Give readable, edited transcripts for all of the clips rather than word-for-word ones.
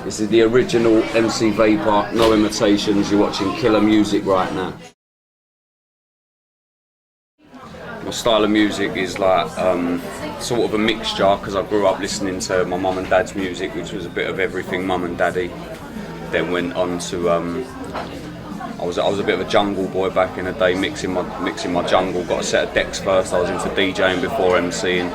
This is the original MC Vapour, no imitations. You're watching KillerMusic right now. My style of music is like sort of a mixture, because I grew up listening to my mum and dad's music, which was a bit of everything, mum and daddy. Then went on to I was a bit of a jungle boy back in the day, mixing my jungle. Got a set of decks first. I was into DJing before MCing.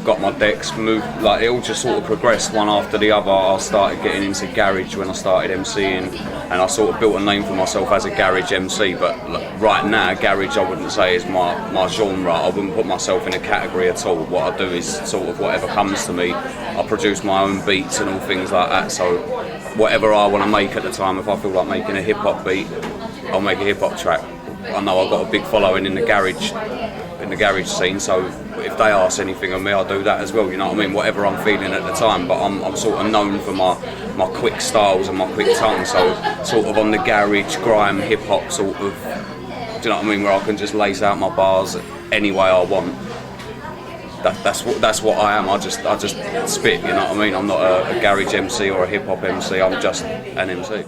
Got my decks, moved, like it all just sort of progressed one after the other. I started getting into garage when I started MCing, and I sort of built a name for myself as a garage MC. But right now, garage I wouldn't say is my genre. I wouldn't put myself in a category at all. What I do is sort of whatever comes to me. I produce my own beats and all things like that. So whatever I want to make at the time, if I feel like making a hip hop beat, I'll make a hip hop track. I know I've got a big following in the garage scene, so if they ask anything of me, I'll do that as well, you know what I mean, whatever I'm feeling at the time. But I'm sort of known for my quick styles and my quick tongue, so sort of on the garage, grime, hip-hop sort of, do you know what I mean, where I can just lace out my bars any way I want. That's what I am. I just spit, you know what I mean. I'm not a garage MC or a hip-hop MC, I'm just an MC.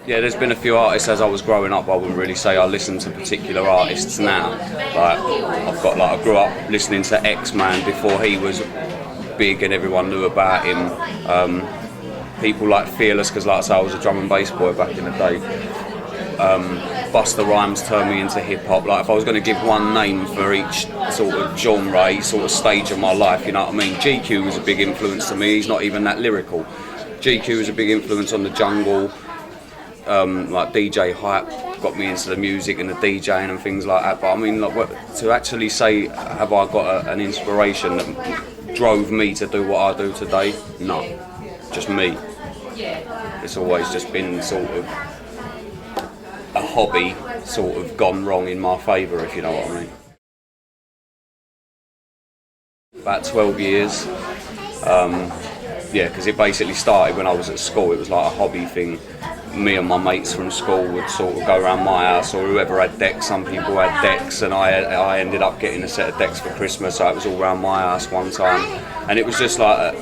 Yeah, there's been a few artists as I was growing up. I wouldn't really say I listen to particular artists now. I grew up listening to X-Man before he was big and everyone knew about him. People like Fearless, because like I say, I was a drum and bass boy back in the day. Busta Rhymes turned me into hip hop. Like if I was going to give one name for each sort of genre, each sort of stage of my life, you know what I mean. GQ was a big influence to me. He's not even that lyrical. GQ was a big influence on the jungle. Like DJ Hype got me into the music and the DJing and things like that. But I mean, like, to actually say, have I got an inspiration that drove me to do what I do today? No, just me. It's always just been sort of a hobby, sort of gone wrong in my favour, if you know what I mean. About 12 years. Yeah, because it basically started when I was at school. It was like a hobby thing. Me and my mates from school would sort of go around my house, or whoever had decks. Some people had decks, and I ended up getting a set of decks for Christmas, so it was all around my house one time. And it was just like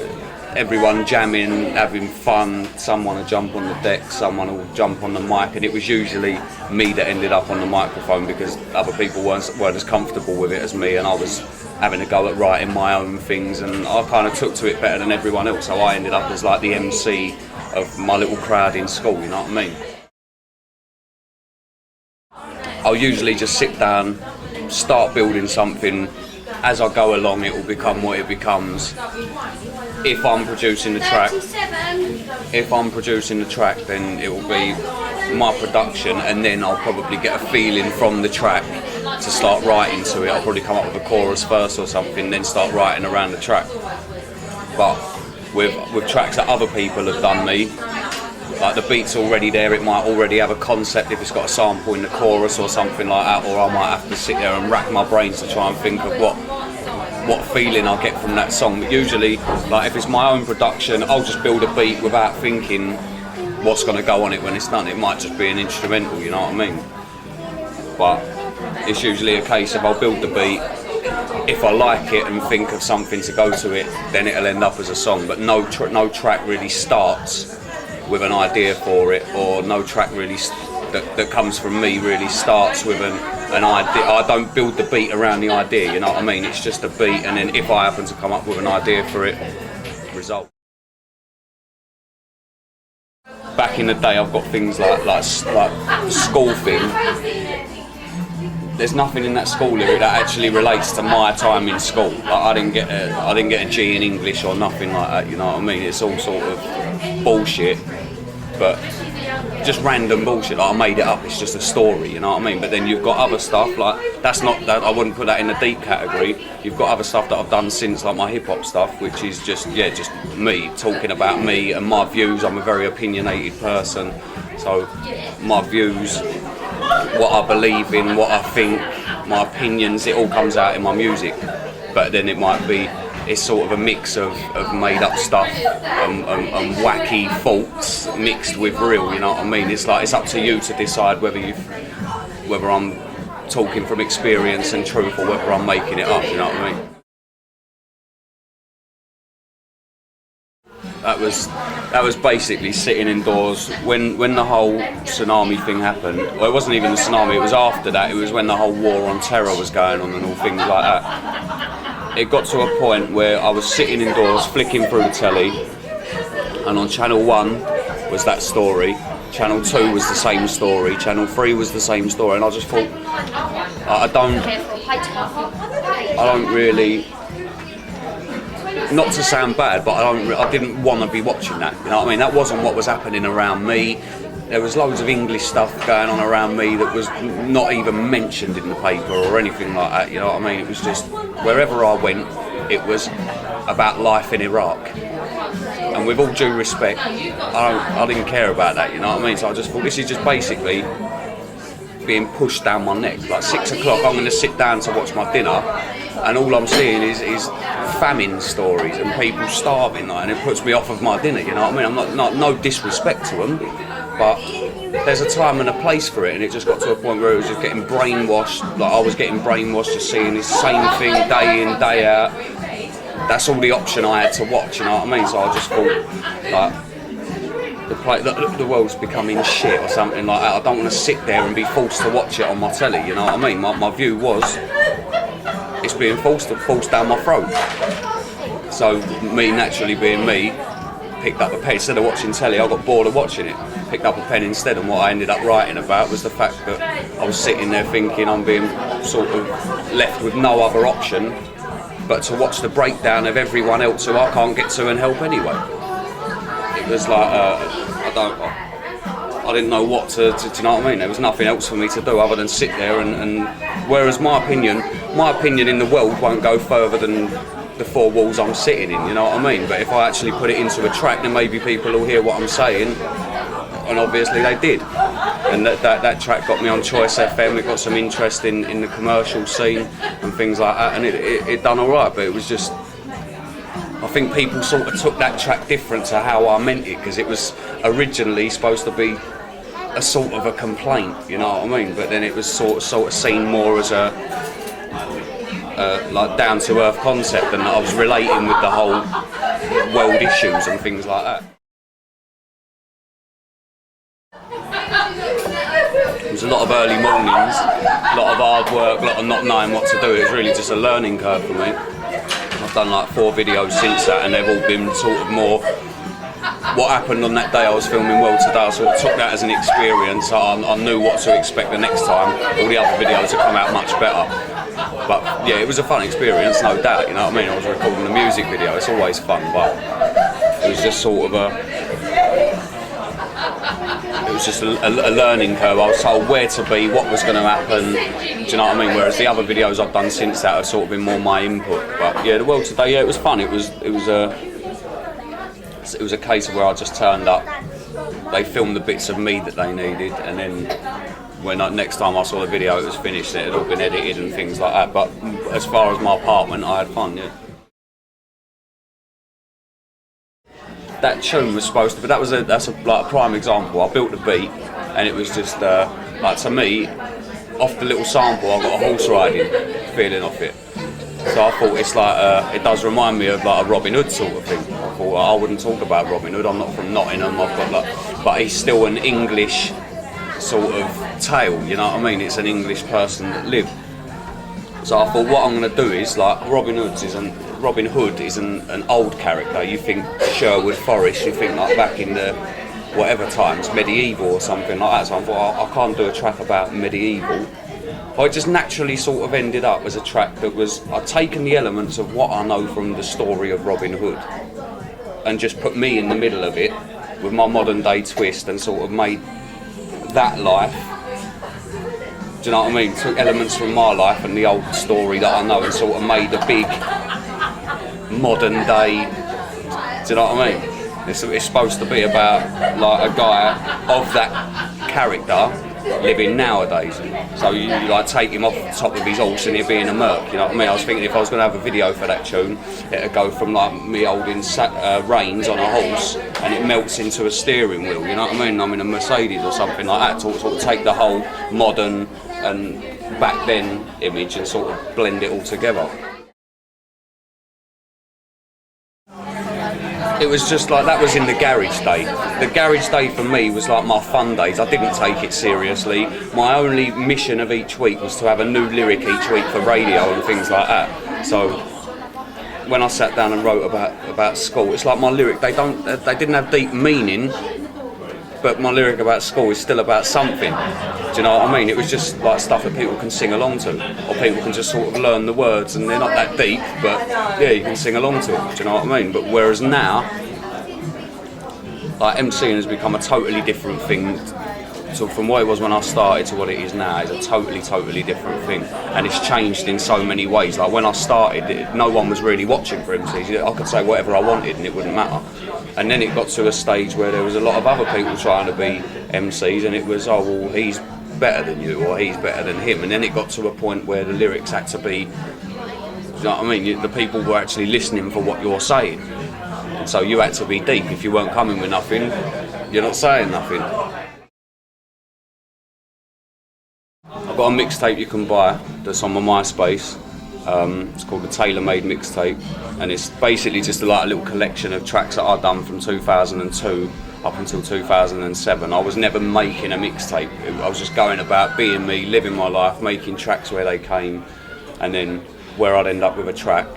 everyone jamming, having fun. Someone would jump on the deck, someone would jump on the mic, and it was usually me that ended up on the microphone because other people weren't as comfortable with it as me, and I was having a go at writing my own things, and I kind of took to it better than everyone else, so I ended up as like the MC of my little crowd in school, you know what I mean? I'll usually just sit down, start building something. As I go along, it will become what it becomes. If I'm producing the track, then it will be my production, and then I'll probably get a feeling from the track to start writing to it. I'll probably come up with a chorus first or something, then start writing around the track. But with tracks that other people have done me, like the beat's already there, it might already have a concept if it's got a sample in the chorus or something like that, or I might have to sit there and rack my brains to try and think of what feeling I get from that song. But usually, like if it's my own production, I'll just build a beat without thinking what's going to go on it when it's done. It might just be an instrumental, you know what I mean? But it's usually a case of I'll build the beat. If I like it and think of something to go to it, then it'll end up as a song. But no track really starts with an idea for it, or no track really that comes from me really starts with an idea. I don't build the beat around the idea, you know what I mean? It's just a beat, and then if I happen to come up with an idea for it, result. Back in the day, I've got things like the school thing. There's nothing in that school lyric that actually relates to my time in school. Like I didn't get a G in English or nothing like that. You know what I mean? It's all sort of bullshit, but just random bullshit. Like I made it up. It's just a story. You know what I mean? But then you've got other stuff like that's not that. I wouldn't put that in the deep category. You've got other stuff that I've done since, like my hip hop stuff, which is just me talking about me and my views. I'm a very opinionated person, so my views, what I believe in, what I think, my opinions, it all comes out in my music. But then it's sort of a mix of made up stuff and wacky thoughts mixed with real, you know what I mean? It's like, it's up to you to decide whether I'm talking from experience and truth or whether I'm making it up, you know what I mean? That was basically sitting indoors when the whole tsunami thing happened. Well, it wasn't even the tsunami, it was after that. It was when the whole war on terror was going on and all things like that. It got to a point where I was sitting indoors flicking through the telly, and on Channel 1 was that story, Channel 2 was the same story, Channel 3 was the same story, and I just thought, I don't really, not to sound bad, but I didn't want to be watching that, you know what I mean? That wasn't what was happening around me. There was loads of English stuff going on around me that was not even mentioned in the paper or anything like that, you know what I mean? It was just, wherever I went, it was about life in Iraq. And with all due respect, I didn't care about that, you know what I mean? So I just thought, this is just basically being pushed down my neck. Like 6 o'clock, I'm going to sit down to watch my dinner, and all I'm seeing is famine stories and people starving, like, and it puts me off of my dinner, you know what I mean? I'm not no disrespect to them, but there's a time and a place for it, and it just got to a point where it was just getting brainwashed. Like, I was getting brainwashed, just seeing this same thing day in, day out. That's all the option I had to watch, you know what I mean? So I just thought, like, the world's becoming shit or something like that. I don't want to sit there and be forced to watch it on my telly, you know what I mean? My view was, it's being forced down my throat. So me, naturally being me, picked up a pen. Instead of watching telly, I got bored of watching it. Picked up a pen instead, and what I ended up writing about was the fact that I was sitting there thinking I'm being sort of left with no other option but to watch the breakdown of everyone else who I can't get to and help anyway. It was like, I didn't know what to you know what I mean? There was nothing else for me to do other than sit there and whereas my opinion in the world won't go further than the four walls I'm sitting in, you know what I mean? But if I actually put it into a track, then maybe people will hear what I'm saying, and obviously they did. And that track got me on Choice FM, it got some interest in the commercial scene and things like that, and it done alright, but it was just, I think people sort of took that track different to how I meant it, because it was originally supposed to be a sort of a complaint, you know what I mean? But then it was sort of seen more as a like down to earth concept, and I was relating with the whole world issues and things like that. It was a lot of early mornings, a lot of hard work, a lot of not knowing what to do. It was really just a learning curve for me. I've done like 4 videos since that, and they've all been sort of more what happened on that day I was filming World Today. I sort of took that as an experience. I knew what to expect the next time. All the other videos have come out much better. But yeah, it was a fun experience, no doubt, you know what I mean? I was recording a music video, it's always fun, but it was just sort of it was just a learning curve. I was told where to be, what was going to happen, do you know what I mean? Whereas the other videos I've done since that have sort of been more my input. But yeah, the World Today, yeah, it was fun. It was a case of where I just turned up, they filmed the bits of me that they needed, and then next time I saw the video it was finished, it had all been edited and things like that. But as far as my apartment, I had fun, yeah. That tune was supposed to, but that's like a prime example. I built the beat, and it was just like, to me, off the little sample, I got a horse riding feeling off it. So I thought it's like it does remind me of like a Robin Hood sort of thing. I thought I wouldn't talk about Robin Hood. I'm not from Nottingham. I've got like, but he's still an English sort of tale. You know what I mean? It's an English person that lived. So I thought what I'm going to do is, like, Robin Hood is an old character. You think Sherwood Forest, you think like back in the whatever times, medieval or something like that. So I thought I can't do a track about medieval. But it just naturally sort of ended up as a track that was, I'd taken the elements of what I know from the story of Robin Hood and just put me in the middle of it with my modern day twist and sort of made that life. Do you know what I mean? Took elements from my life and the old story that I know and sort of made a big modern day. Do you know what I mean? It's supposed to be about like a guy of that character living nowadays. So you like take him off the top of his horse and he'd be in a murk. You know what I mean? I was thinking if I was going to have a video for that tune, it'd go from like me holding reins on a horse and it melts into a steering wheel. You know what I mean? I'm in a Mercedes or something like that. To sort of take the whole modern and back then image and sort of blend it all together. it was just like, that was in the garage day. The garage day for me was like my fun days. I didn't take it seriously. My only mission of each week was to have a new lyric each week for radio and things like that. So when I sat down and wrote about school, it's like my lyric, they didn't have deep meaning, but my lyric about school is still about something. Do you know what I mean? It was just like stuff that people can sing along to, or people can just sort of learn the words, and they're not that deep, but yeah, you can sing along to it. Do you know what I mean? But whereas now, like, MCing has become a totally different thing. So from what it was when I started to what it is now, it's a totally different thing, and it's changed in so many ways. Like when I started, no one was really watching for MCs. I could say whatever I wanted and it wouldn't matter. And then it got to a stage where there was a lot of other people trying to be MCs, and it was, oh well, he's better than you, or he's better than him. And then it got to a point where the lyrics had to be, you know what I mean? The people were actually listening for what you're saying. And so you had to be deep. If you weren't coming with nothing, you're not saying nothing. I've got a mixtape you can buy that's on my MySpace. It's called the Tailor-Made Mixtape, and it's basically just like a little collection of tracks that I've done from 2002 up until 2007. I was never making a mixtape. I was just going about being me, living my life, making tracks where they came, and then where I'd end up with a track,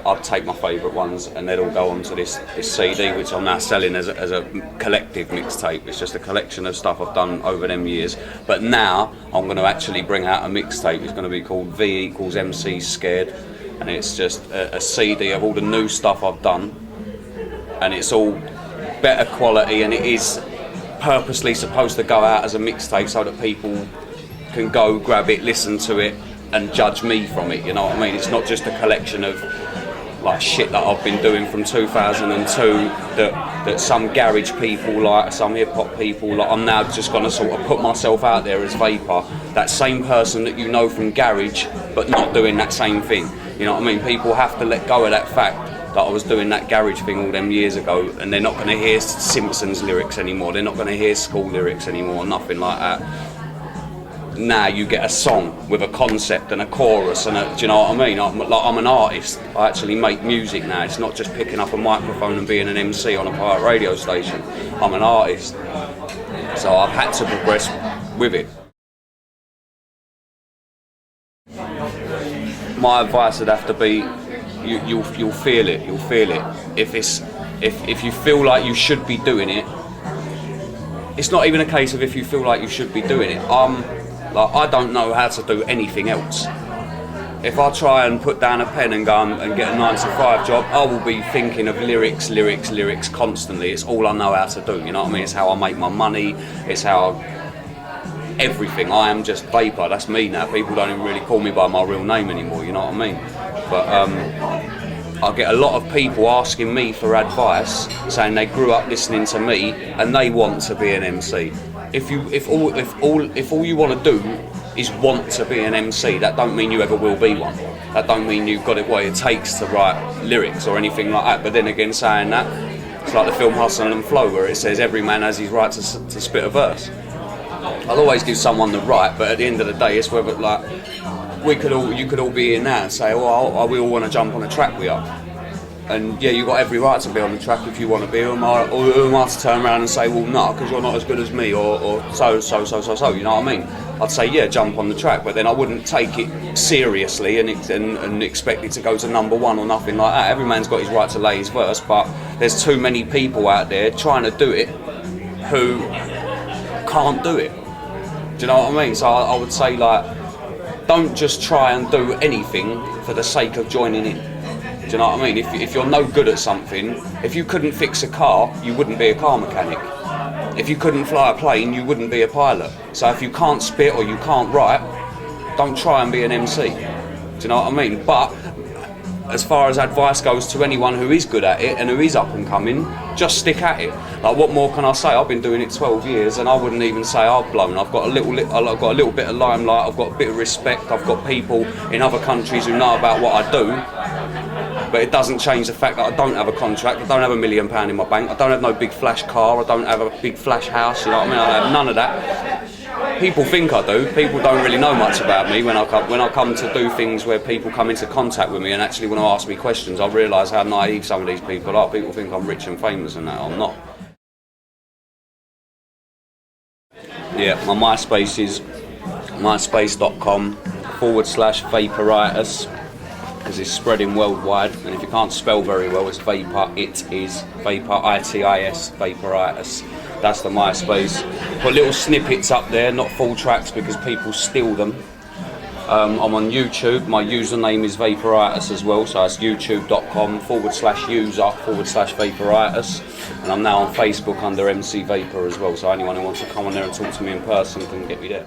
I'd take my favourite ones and they'd all go onto this CD, which I'm now selling as a collective mixtape. It's just a collection of stuff I've done over them years. But now I'm going to actually bring out a mixtape. It's going to be called V=MC Scared, and it's just a CD of all the new stuff I've done, and it's all better quality, and it is purposely supposed to go out as a mixtape so that people can go grab it, listen to it, and judge me from it. You know what I mean? It's not just a collection of like shit that I've been doing from 2002 that some garage people like, some hip hop people like. I'm now just going to sort of put myself out there as Vapour, that same person that you know from garage, but not doing that same thing. You know what I mean? People have to let go of that fact that I was doing that garage thing all them years ago, and they're not going to hear Simpsons lyrics anymore. They're not going to hear school lyrics anymore, nothing like that. Now you get a song with a concept and a chorus, and do you know what I mean? I'm an artist. I actually make music now. It's not just picking up a microphone and being an MC on a pirate radio station. I'm an artist, so I've had to progress with it. My advice would have to be, you'll feel it. You'll feel it. If you feel like you should be doing it, it's not even a case of if you feel like you should be doing it. Like, I don't know how to do anything else. If I try and put down a pen and go and get a 9-to-5 job, I will be thinking of lyrics constantly. It's all I know how to do, you know what I mean? It's how I make my money, it's how everything. I am just Vapour, that's me now. People don't even really call me by my real name anymore, you know what I mean? But I get a lot of people asking me for advice, saying they grew up listening to me and they want to be an MC. If all you want to do is want to be an MC, that don't mean you ever will be one. That don't mean you've got it what it takes to write lyrics or anything like that. But then again, saying that, it's like the film Hustle and Flow, where it says every man has his right to spit a verse. I'll always give someone the right, but at the end of the day, it's whether, like, you could all be here now and say, well, we all want to jump on a track with you. And yeah, you've got every right to be on the track if you want to be, or who am I to turn around and say, well, no, because you're not as good as me, or so, you know what I mean? I'd say, yeah, jump on the track, but then I wouldn't take it seriously and expect it to go to number one or nothing like that. Every man's got his right to lay his verse, but there's too many people out there trying to do it who can't do it. Do you know what I mean? So I would say, like, don't just try and do anything for the sake of joining in. Do you know what I mean? If you're no good at something, if you couldn't fix a car, you wouldn't be a car mechanic. If you couldn't fly a plane, you wouldn't be a pilot. So if you can't spit or you can't write, don't try and be an MC. Do you know what I mean? But as far as advice goes to anyone who is good at it and who is up and coming, just stick at it. Like, what more can I say? I've been doing it 12 years and I wouldn't even say I've blown. I've got a little bit of limelight, I've got a bit of respect, I've got people in other countries who know about what I do. But it doesn't change the fact that I don't have a contract, I don't have £1 million in my bank, I don't have no big flash car, I don't have a big flash house, you know what I mean? I have none of that. People think I do. People don't really know much about me when I come to do things where people come into contact with me and actually want to ask me questions. I realise how naive some of these people are. People think I'm rich and famous and that. I'm not. Yeah, my MySpace is myspace.com/Vapouritis, because it's spreading worldwide, and if you can't spell very well, it's Vapouritis, Vapouritis, Vapouritis. That's the MySpace. Put little snippets up there, not full tracks because people steal them. I'm on YouTube. My username is Vapouritis as well, so it's youtube.com/user/Vapouritis, and I'm now on Facebook under MC Vapour as well. So anyone who wants to come on there and talk to me in person can get me there.